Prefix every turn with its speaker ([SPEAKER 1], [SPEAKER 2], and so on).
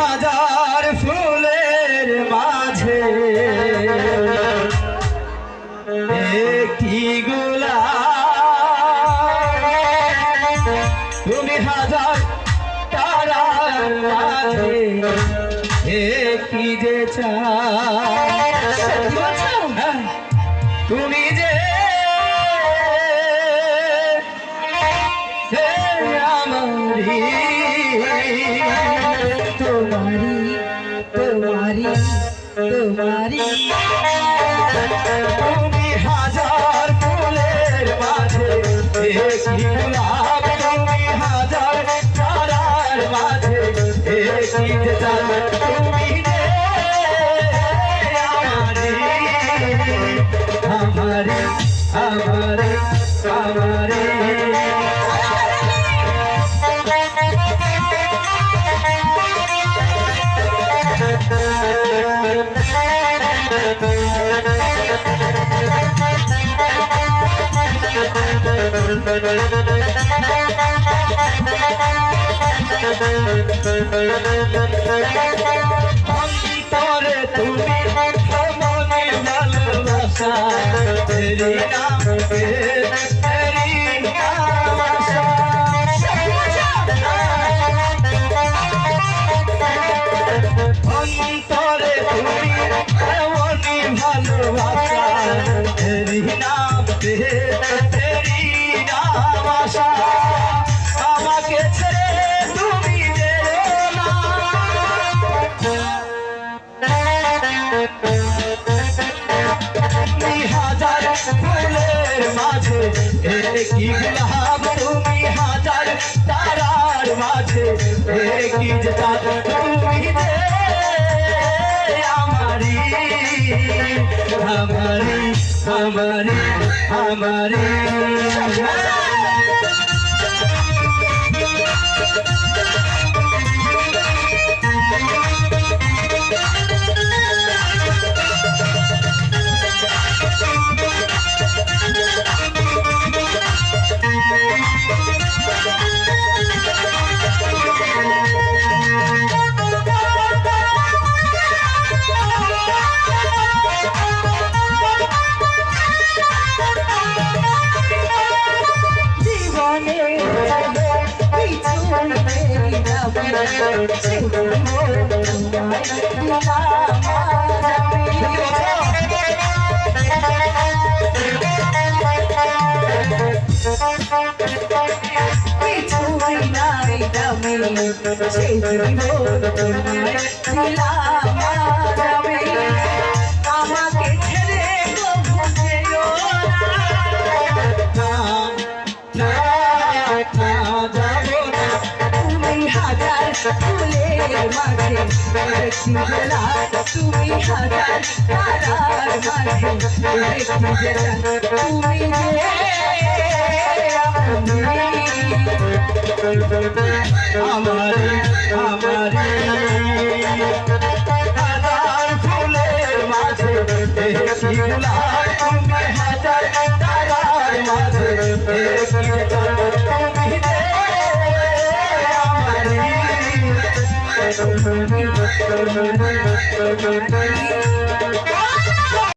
[SPEAKER 1] হাজার ফুলের মাঝে একটি গোলাপ, তুমি হাজার তারার মাঝে একটি যে চাঁদ, তুমি যে আমারি
[SPEAKER 2] তোমারি তোমারি তোমারি
[SPEAKER 1] তুমি হাজার ফুলের মাঝে একটি গোলাপ, তুমি হাজার তারার মাঝে একটি যে চাঁদ, তুমি যে আমারি আমারি আমারি আমারি। অন্তরে তুমি মনে ভালোবাসা, তেরি নাম তেরি ভালোবাসা, অন্তরে তুমি মনে ভালোবাসা, তেরি নাম তেরি নাম আশা, আমাকে ছেড়ে তুমি যেও না, তুমি হাজার ফুলের মাঝে একটি গোলাপ, তুমি হাজার তারার মাঝে একটি যে চাঁদ, তুমি যে আমারি আমারি আমারি আমারি।
[SPEAKER 2] আমাকে ছেড়ে তুমি হাজার ফুলের মাঝে একটি গোলাপ, তুমি হাজার তারার মাঝে একটি যে চাঁদ, তুমি যে
[SPEAKER 1] আমারি আমারি হাজার ফুলের মাঝে একটি গোলাপ, তুমি হাজার তারার মাঝে একটি যে চাঁদ, তুমি যে আমারি আমারি।